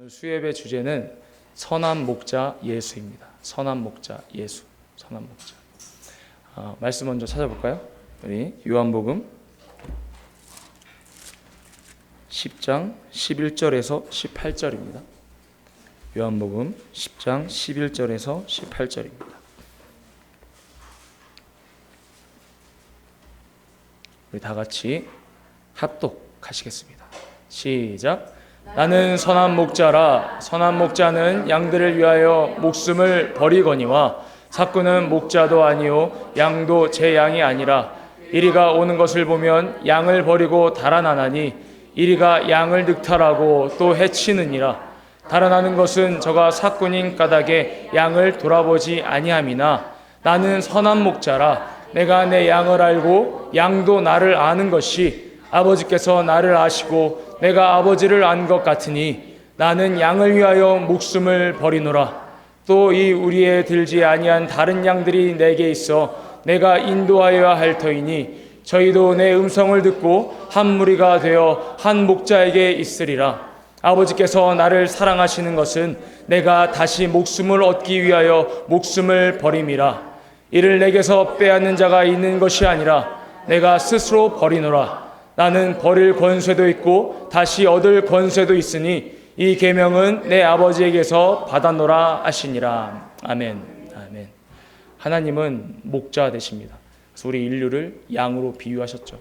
수예배 주제는 선한 목자 예수입니다. 선한 목자 예수, 선한 목자. 말씀 먼저 찾아볼까요? 우리 요한복음 10장 11절에서 18절입니다. 요한복음 10장 11절에서 18절입니다. 우리 다 같이 합독하시겠습니다. 시작. 나는 선한 목자라. 선한 목자는 양들을 위하여 목숨을 버리거니와 삭구는 목자도 아니요 양도 제 양이 아니라 이리가 오는 것을 보면 양을 버리고 달아나나니 이리가 양을 늑탈하고 또 해치느니라. 달아나는 것은 저가 삭군인 까닭에 양을 돌아보지 아니함이나 나는 선한 목자라. 내가 내 양을 알고 양도 나를 아는 것이 아버지께서 나를 아시고 내가 아버지를 안 것 같으니 나는 양을 위하여 목숨을 버리노라. 또 이 우리에 들지 아니한 다른 양들이 내게 있어 내가 인도하여야 할 터이니 저희도 내 음성을 듣고 한 무리가 되어 한 목자에게 있으리라. 아버지께서 나를 사랑하시는 것은 내가 다시 목숨을 얻기 위하여 목숨을 버림이라. 이를 내게서 빼앗는 자가 있는 것이 아니라 내가 스스로 버리노라. 나는 버릴 권세도 있고 다시 얻을 권세도 있으니 이 계명은 내 아버지에게서 받았노라 하시니라. 아멘. 아멘. 하나님은 목자 되십니다. 그래서 우리 인류를 양으로 비유하셨죠.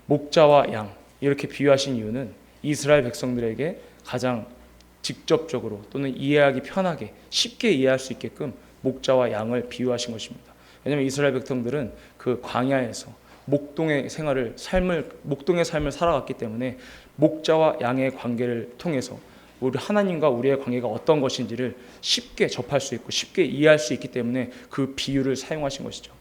목자와 양 이렇게 비유하신 이유는 이스라엘 백성들에게 가장 직접적으로 또는 이해하기 편하게 쉽게 이해할 수 있게끔 목자와 양을 비유하신 것입니다. 왜냐하면 이스라엘 백성들은 그 광야에서 목동의 삶을 살아갔기 때문에 목자와 양의 관계를 통해서 우리 하나님과 우리의 관계가 어떤 것인지를 쉽게 접할 수 있고 쉽게 이해할 수 있기 때문에 그 비유를 사용하신 것이죠.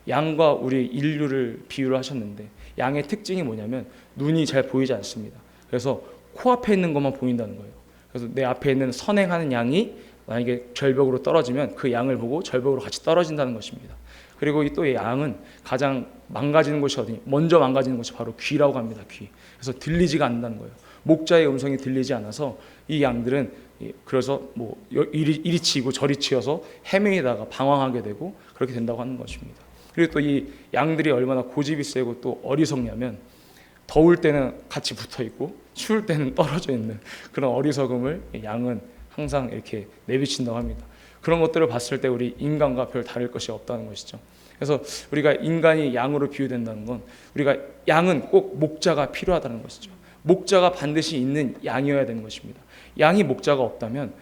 양과 우리 인류를 비유를 하셨는데 양의 특징이 뭐냐면 눈이 잘 보이지 않습니다. 그래서 코앞에 있는 것만 보인다는 거예요. 그래서 내 앞에 있는 선행하는 양이 만약에 절벽으로 떨어지면 그 양을 보고 절벽으로 같이 떨어진다는 것입니다. 그리고 또 이 양은 가장 망가지는 곳이 어디냐? 먼저 망가지는 곳이 바로 귀라고 합니다. 귀. 그래서 들리지가 않는다는 거예요. 목자의 음성이 들리지 않아서 이 양들은 그래서 뭐 이리 치고 저리 치여서 헤매다가 방황하게 되고 그렇게 된다고 하는 것입니다. 그리고 또 이 양들이 얼마나 고집이 세고 또 어리석냐면 더울 때는 같이 붙어 있고 추울 때는 떨어져 있는 그런 어리석음을 양은 항상 이렇게 내비친다고 합니다. 그런 것들을 봤을 때 우리 인간과 별 다를 것이 없다는 것이죠. 그래서 우리가 인간이 양으로 비유된다는 건 우리가 양은 꼭 목자가 필요하다는 것이죠. 목자가 반드시 있는 양이어야 되는 것입니다. 양이 목자가 없다면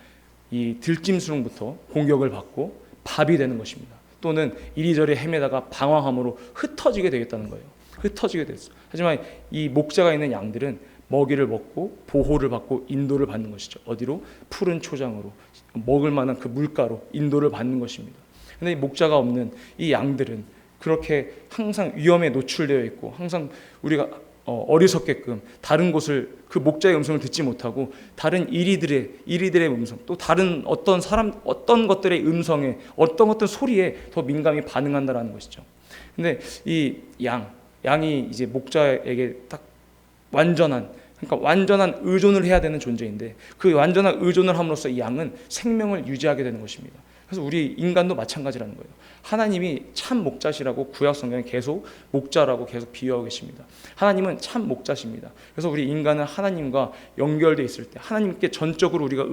이 들짐승부터 공격을 받고 밥이 되는 것입니다. 또는 이리저리 헤매다가 방황함으로 흩어지게 되겠다는 거예요. 흩어지게 됐어. 하지만 이 목자가 있는 양들은 먹이를 먹고 보호를 받고 인도를 받는 것이죠. 어디로? 푸른 초장으로 먹을 만한 그 물가로 인도를 받는 것입니다. 그런데 이 목자가 없는 이 양들은 그렇게 항상 위험에 노출되어 있고 항상 우리가 어리석게끔 다른 곳을 그 목자의 음성을 듣지 못하고 다른 이리들의 음성 또 다른 어떤 것들의 음성에 어떤 소리에 더 민감히 반응한다라는 것이죠. 근데 이 양이 이제 목자에게 딱 완전한 의존을 해야 되는 존재인데 그 완전한 의존을 함으로써 이 양은 생명을 유지하게 되는 것입니다. 그래서 우리 인간도 마찬가지라는 거예요. 하나님이 참 목자시라고 구약 성경에 계속 목자라고 계속 비유하고 계십니다. 하나님은 참 목자십니다. 그래서 우리 인간은 하나님과 연결되어 있을 때 하나님께 전적으로 우리가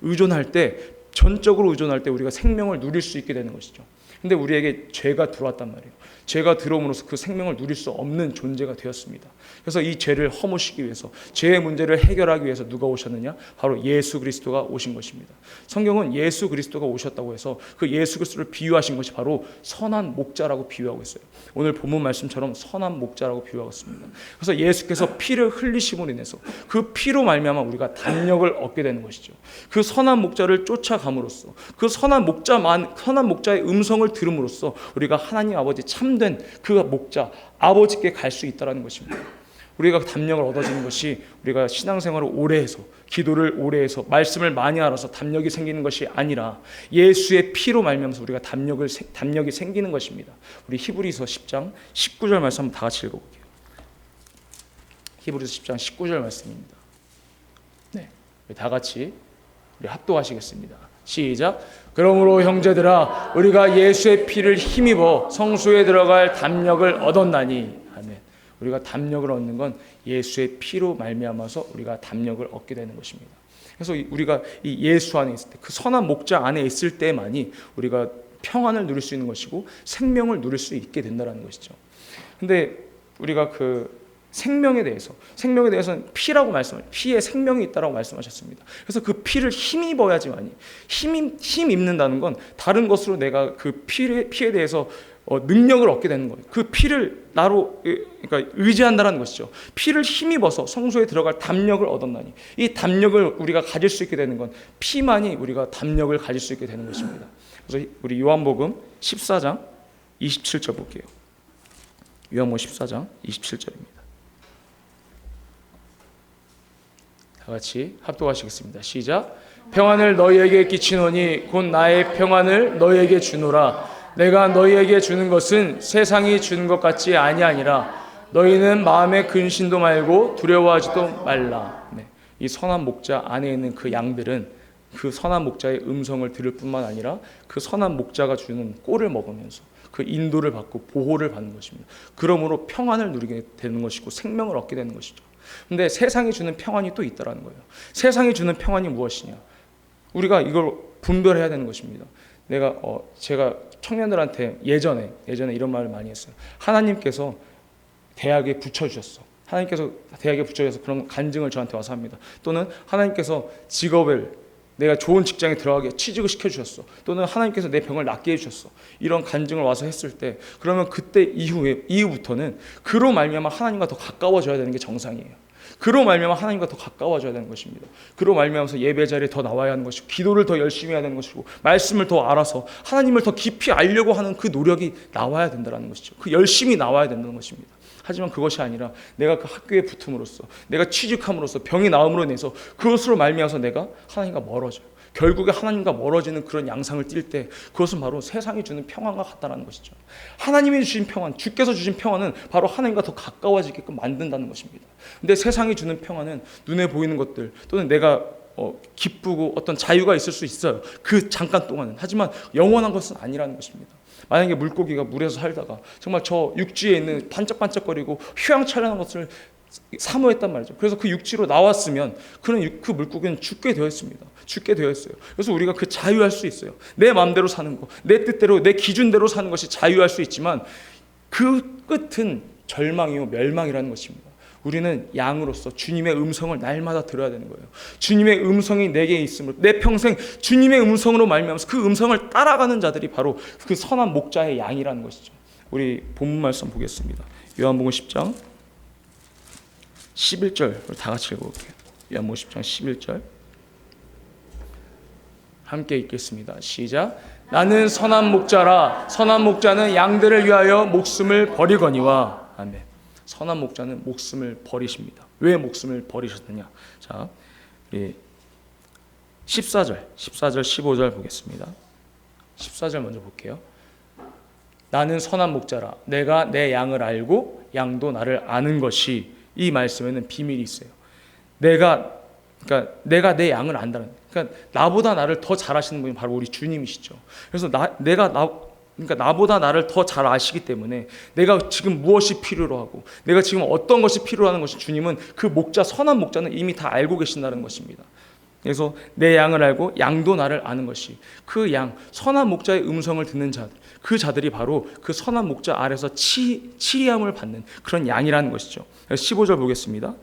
의존할 때 전적으로 의존할 때 우리가 생명을 누릴 수 있게 되는 것이죠. 근데 우리에게 죄가 들어왔단 말이에요. 죄가 들어옴으로써 그 생명을 누릴 수 없는 존재가 되었습니다. 그래서 이 죄를 허무시기 위해서 죄의 문제를 해결하기 위해서 누가 오셨느냐? 바로 예수 그리스도가 오신 것입니다. 성경은 예수 그리스도가 오셨다고 해서 그 예수 그리스도를 비유하신 것이 바로 선한 목자라고 비유하고 있어요. 오늘 본문 말씀처럼 선한 목자라고 비유하고 있습니다. 그래서 예수께서 피를 흘리심으로 인해서 그 피로 말미암아 우리가 담력을 얻게 되는 것이죠. 그 선한 목자를 쫓아감으로써 그 선한 목자의 음성을 들음으로써 우리가 하나님 아버지 참된 그 목자 아버지께 갈 수 있다는 것입니다. 우리가 담력을 얻어지는 것이 우리가 신앙생활을 오래 해서 기도를 오래 해서 말씀을 많이 알아서 담력이 생기는 것이 아니라 예수의 피로 말미암아서 우리가 담력이 생기는 것입니다. 우리 히브리서 10장 19절 말씀 한번 다 같이 읽어볼게요. 히브리서 10장 19절 말씀입니다. 네. 다 같이 우리 합독하시겠습니다. 시작. 그러므로 형제들아 우리가 예수의 피를 힘입어 성소에 들어갈 담력을 얻었나니. 아멘. 우리가 담력을 얻는 건 예수의 피로 말미암아서 우리가 담력을 얻게 되는 것입니다. 그래서 우리가 이 예수 안에 있을 때, 그 선한 목자 안에 있을 때만이 우리가 평안을 누릴 수 있는 것이고 생명을 누릴 수 있게 된다는 것이죠. 근데 우리가 그 생명에 대해서는 피라고 피에 생명이 있다라고 말씀하셨습니다. 그래서 그 피를 힘입어야지만이, 힘 입는다는 건 다른 것으로 내가 그 피에 대해서 능력을 얻게 되는 거예요. 그 피를 나로, 그러니까 의지한다는 것이죠. 피를 힘입어서 성소에 들어갈 담력을 얻었나니, 이 담력을 우리가 가질 수 있게 되는 건 피만이 우리가 담력을 가질 수 있게 되는 것입니다. 그래서 우리 요한복음 14장 27절 볼게요. 요한복음 14장 27절입니다. 다 같이 합독하시겠습니다. 시작. 평안을 너희에게 끼치노니 곧 나의 평안을 너희에게 주노라. 내가 너희에게 주는 것은 세상이 주는 것 같지 아니하니라. 너희는 마음에 근심도 말고 두려워하지도 말라. 네. 이 선한 목자 안에 있는 그 양들은 그 선한 목자의 음성을 들을 뿐만 아니라 그 선한 목자가 주는 꼴을 먹으면서 그 인도를 받고 보호를 받는 것입니다. 그러므로 평안을 누리게 되는 것이고 생명을 얻게 되는 것이죠. 근데 세상이 주는 평안이 또 있다라는 거예요. 세상이 주는 평안이 무엇이냐? 우리가 이걸 분별해야 되는 것입니다. 제가 청년들한테 예전에 이런 말을 많이 했어요. 하나님께서 대학에 붙여주셨어. 하나님께서 대학에 붙여주셔서 그런 간증을 저한테 와서 합니다. 또는 하나님께서 직업을 내가 좋은 직장에 들어가게 취직을 시켜주셨어. 또는 하나님께서 내 병을 낫게 해주셨어. 이런 간증을 와서 했을 때, 그러면 그때 이후부터는 그로 말미암아 하나님과 더 가까워져야 되는 게 정상이에요. 그로 말미암아 하나님과 더 가까워져야 되는 것입니다. 그로 말미암아서 예배 자리에 더 나와야 하는 것이고, 기도를 더 열심히 해야 되는 것이고, 말씀을 더 알아서 하나님을 더 깊이 알려고 하는 그 노력이 나와야 된다는 것이죠. 그 열심히 나와야 된다는 것입니다. 하지만 그것이 아니라 내가 그 학교에 붙음으로써, 내가 취직함으로써, 병이 나음으로 인해서 그것으로 말미암아서 내가 하나님과 멀어져요. 결국에 하나님과 멀어지는 그런 양상을 띌 때 그것은 바로 세상이 주는 평안과 같다는 것이죠. 하나님이 주신 평안, 주께서 주신 평안은 바로 하나님과 더 가까워지게끔 만든다는 것입니다. 근데 세상이 주는 평안은 눈에 보이는 것들, 또는 내가 기쁘고 어떤 자유가 있을 수 있어요. 그 잠깐 동안은. 하지만 영원한 것은 아니라는 것입니다. 만약에 물고기가 물에서 살다가 정말 저 육지에 있는 반짝반짝거리고 휘황찬란한 것을 사모했단 말이죠. 그래서 그 육지로 나왔으면 그 물고기는 죽게 되어 있습니다. 죽게 되어 있어요. 그래서 우리가 그 자유할 수 있어요. 내 마음대로 사는 거, 내 뜻대로, 내 기준대로 사는 것이 자유할 수 있지만 그 끝은 절망이요 멸망이라는 것입니다. 우리는 양으로서 주님의 음성을 날마다 들어야 되는 거예요. 주님의 음성이 내게 있음을, 내 평생 주님의 음성으로 말미암아서 그 음성을 따라가는 자들이 바로 그 선한 목자의 양이라는 것이죠. 우리 본문 말씀 보겠습니다. 요한복음 10장 11절 다 같이 읽어볼게요. 요한복음 10장 11절 함께 읽겠습니다. 시작. 나는 선한 목자라. 선한 목자는 양들을 위하여 목숨을 버리거니와. 아멘. 선한 목자는 목숨을 버리십니다. 왜 목숨을 버리셨느냐? 자, 14절, 15절 보겠습니다. 14절 먼저 볼게요. 나는 선한 목자라. 내가 내 양을 알고 양도 나를 아는 것이. 이 말씀에는 비밀이 있어요. 내가 내 양을 안다는. 그러니까 나보다 나를 더 잘 아시는 분이 바로 우리 주님이시죠. 그래서 그러니까 나보다 나를 더 잘 아시기 때문에 내가 지금 무엇이 필요로 하고 내가 지금 어떤 것이 필요하는 것이 주님은 그 목자, 선한 목자는 이미 다 알고 계신다는 것입니다. 그래서 내 양을 알고 양도 나를 아는 것이, 그 양, 선한 목자의 음성을 듣는 자들, 그 자들이 바로 그 선한 목자 아래서 치리함을 받는 그런 양이라는 것이죠. 15절 보겠습니다.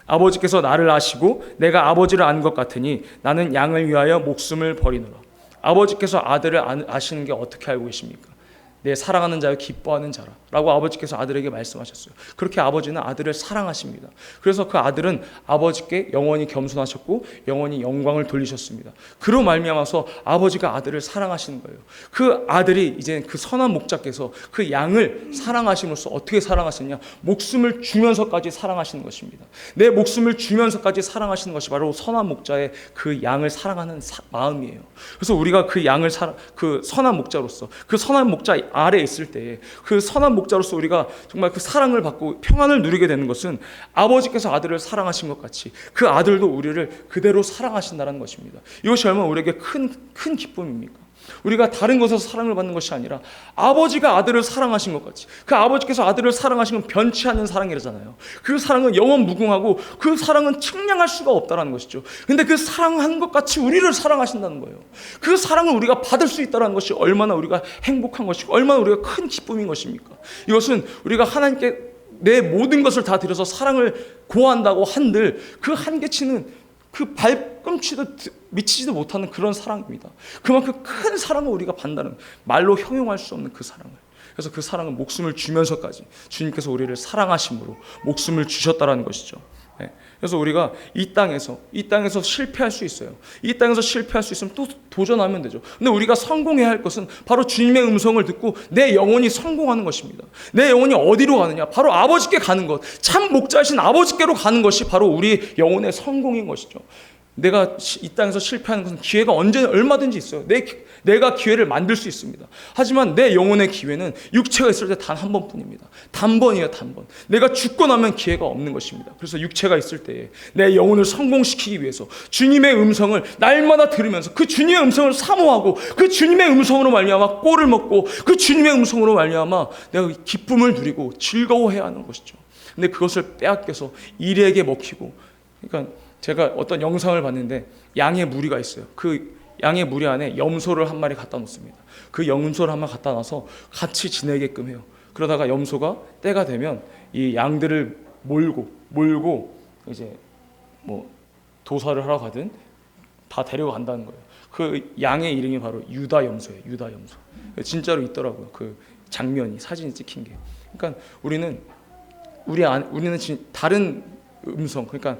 아버지께서 나를 아시고 내가 아버지를 아는 것 같으니 나는 양을 위하여 목숨을 버리노라. 아버지께서 아들을 아시는 게 어떻게 알고 계십니까? 내 사랑하는 자여 기뻐하는 자라 라고 아버지께서 아들에게 말씀하셨어요. 그렇게 아버지는 아들을 사랑하십니다. 그래서 그 아들은 아버지께 영원히 겸손하셨고 영원히 영광을 돌리셨습니다. 그로 말미암아서 아버지가 아들을 사랑하시는 거예요. 그 아들이 이제 그 선한 목자께서 그 양을 사랑하심으로써 어떻게 사랑하시느냐? 목숨을 주면서까지 사랑하시는 것입니다. 내 목숨을 주면서까지 사랑하시는 것이 바로 선한 목자의 그 양을 사랑하는 마음이에요. 그래서 우리가 그 양을 그 선한 목자로서 그 선한 목자 아래에 있을 때에 그 선한 목자로서 우리가 정말 그 사랑을 받고 평안을 누리게 되는 것은 아버지께서 아들을 사랑하신 것 같이 그 아들도 우리를 그대로 사랑하신다는 것입니다. 이것이 얼마나 우리에게 큰 기쁨입니까? 우리가 다른 것에서 사랑을 받는 것이 아니라 아버지가 아들을 사랑하신 것 같이, 그 아버지께서 아들을 사랑하신 건 변치 않는 사랑이라잖아요. 그 사랑은 영원 무궁하고 그 사랑은 측량할 수가 없다는 것이죠. 근데 그 사랑하는 것 같이 우리를 사랑하신다는 거예요. 그 사랑을 우리가 받을 수 있다는 것이 얼마나 우리가 행복한 것이고 얼마나 우리가 큰 기쁨인 것입니까? 이것은 우리가 하나님께 내 모든 것을 다 드려서 사랑을 고한다고 한들 그 한계치는 그 발꿈치도 미치지도 못하는 그런 사랑입니다. 그만큼 큰 사랑을 우리가 받는다는, 말로 형용할 수 없는 그 사랑을. 그래서 그 사랑은 목숨을 주면서까지 주님께서 우리를 사랑하심으로 목숨을 주셨다는 것이죠. 그래서 우리가 이 땅에서 실패할 수 있어요. 이 땅에서 실패할 수 있으면 또 도전하면 되죠. 근데 우리가 성공해야 할 것은 바로 주님의 음성을 듣고 내 영혼이 성공하는 것입니다. 내 영혼이 어디로 가느냐? 바로 아버지께 가는 것, 참 목자이신 아버지께로 가는 것이 바로 우리 영혼의 성공인 것이죠. 내가 이 땅에서 실패하는 것은 기회가 얼마든지 있어요. 내가 기회를 만들 수 있습니다. 하지만 내 영혼의 기회는 육체가 있을 때 단 한 번뿐입니다. 단번이에요, 단번. 내가 죽고 나면 기회가 없는 것입니다. 그래서 육체가 있을 때에 내 영혼을 성공시키기 위해서 주님의 음성을 날마다 들으면서 그 주님의 음성을 사모하고 그 주님의 음성으로 말미암아 꼴을 먹고 그 주님의 음성으로 말미암아 내가 기쁨을 누리고 즐거워해야 하는 것이죠. 근데 그것을 빼앗겨서 일에게 먹히고, 그러니까 제가 어떤 영상을 봤는데 양의 무리가 있어요. 그 양의 무리 안에 염소를 한 마리 갖다 놓습니다. 그 염소를 한 마리 갖다 놔서 같이 지내게끔 해요. 그러다가 염소가 때가 되면 이 양들을 몰고 이제 뭐 도살을 하러 가든 다 데려간다는 거예요. 그 양의 이름이 바로 유다 염소예요. 유다 염소. 진짜로 있더라고요. 그 장면이, 사진이 찍힌 게. 그러니까 우리는 다른 음성, 그러니까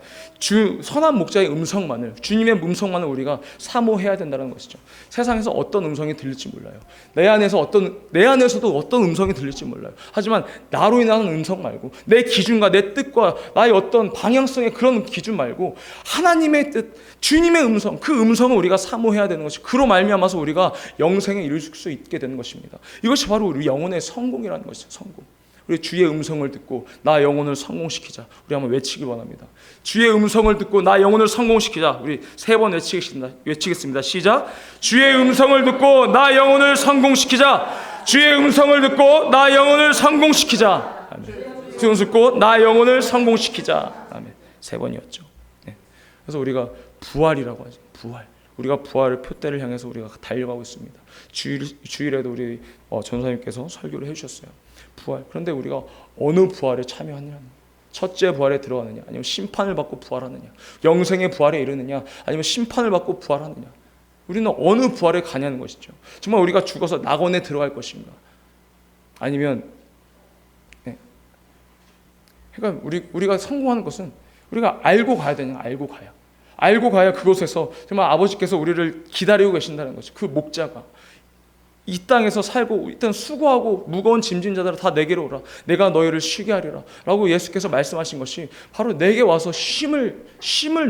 선한 목자의 음성만을, 주님의 음성만을 우리가 사모해야 된다는 것이죠. 세상에서 어떤 음성이 들릴지 몰라요. 내 안에서도 어떤 음성이 들릴지 몰라요. 하지만 나로 인하는 음성 말고, 내 기준과 내 뜻과 나의 어떤 방향성의 그런 기준 말고 하나님의 뜻, 주님의 음성, 그 음성을 우리가 사모해야 되는 것이, 그로 말미암아서 우리가 영생에 이룰 수 있게 되는 것입니다. 이것이 바로 우리 영혼의 성공이라는 것이죠. 성공. 우리 주의 음성을 듣고 나 영혼을 성공시키자. 우리 한번 외치기 원합니다. 주의 음성을 듣고 나 영혼을 성공시키자. 우리 3번 외치겠습니다. 시작. 주의 음성을 듣고 나 영혼을 성공시키자. 주의 음성을 듣고 나 영혼을 성공시키자. 아멘. 주의 음성을 듣고 나 영혼을 성공시키자. 아멘. 3번이었죠. 네. 그래서 우리가 부활이라고 하죠. 부활. 우리가 부활의 표대를 향해서 우리가 달려가고 있습니다. 주일에도 우리 전사님께서 설교를 해주셨어요. 부활. 그런데 우리가 어느 부활에 참여하느냐? 첫째 부활에 들어가느냐? 아니면 심판을 받고 부활하느냐? 영생의 부활에 이르느냐? 아니면 심판을 받고 부활하느냐? 우리는 어느 부활에 가냐는 것이죠. 정말 우리가 죽어서 낙원에 들어갈 것인가? 아니면 그러니까 우리가 성공하는 것은 우리가 알고 가야 되냐? 알고 가야 그곳에서 정말 아버지께서 우리를 기다리고 계신다는 것이, 그 목자가 이 땅에서 살고 일단 수고하고 무거운 짐진 자들아 다 내게로 오라. 내가 너희를 쉬게 하리라. 라고 예수께서 말씀하신 것이 바로 내게 와서 쉼을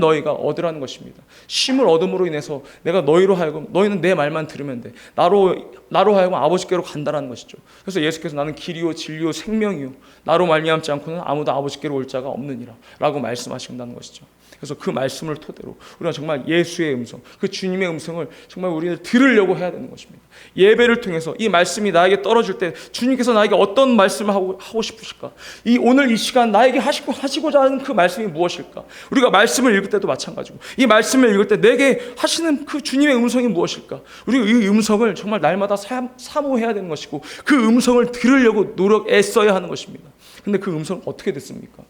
너희가 얻으라는 것입니다. 쉼을 얻음으로 인해서 내가 너희로 하여금, 너희는 내 말만 들으면 돼. 나로 하여금 아버지께로 간다라는 것이죠. 그래서 예수께서 나는 길이요 진리요 생명이요 나로 말미암지 않고는 아무도 아버지께로 올 자가 없느니라 라고 말씀하신다는 것이죠. 그래서 그 말씀을 토대로 우리가 정말 예수의 음성, 그 주님의 음성을 정말 우리는 들으려고 해야 되는 것입니다. 예배를 통해서 이 말씀이 나에게 떨어질 때 주님께서 나에게 어떤 말씀을 하고 싶으실까? 오늘 이 시간 나에게 하시고자 하는 그 말씀이 무엇일까? 우리가 말씀을 읽을 때도 마찬가지고 이 말씀을 읽을 때 내게 하시는 그 주님의 음성이 무엇일까? 우리가 이 음성을 정말 날마다 사모해야 되는 것이고 그 음성을 들으려고 애써야 하는 것입니다. 근데 그 음성을 어떻게 듣습니까?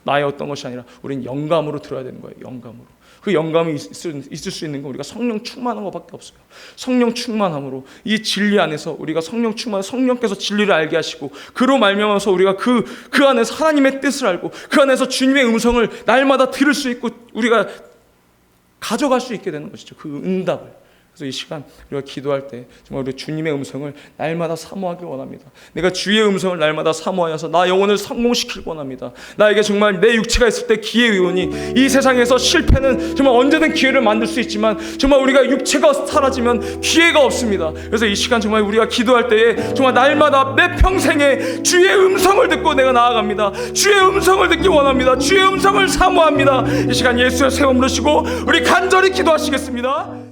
나의 어떤 것이 아니라 우리는 영감으로 들어야 되는 거예요. 영감으로. 그 영감이 있을 수 있는 건 우리가 성령 충만한 것밖에 없어요. 성령 충만함으로 이 진리 안에서 우리가 성령께서 진리를 알게 하시고 그로 말미암아서 우리가 그 안에서 하나님의 뜻을 알고 그 안에서 주님의 음성을 날마다 들을 수 있고 우리가 가져갈 수 있게 되는 것이죠. 그 응답을. 그래서 이 시간 우리가 기도할 때 정말 우리 주님의 음성을 날마다 사모하기 원합니다. 내가 주의 음성을 날마다 사모하여서 나 영혼을 성공시키기 원합니다. 나에게 정말 내 육체가 있을 때 기회의원이, 이 세상에서 실패는 정말 언제든 기회를 만들 수 있지만 정말 우리가 육체가 사라지면 기회가 없습니다. 그래서 이 시간 정말 우리가 기도할 때에 정말 날마다 내 평생에 주의 음성을 듣고 내가 나아갑니다. 주의 음성을 듣기 원합니다. 주의 음성을 사모합니다. 이 시간 예수의 새 몸 누시고 우리 간절히 기도하시겠습니다.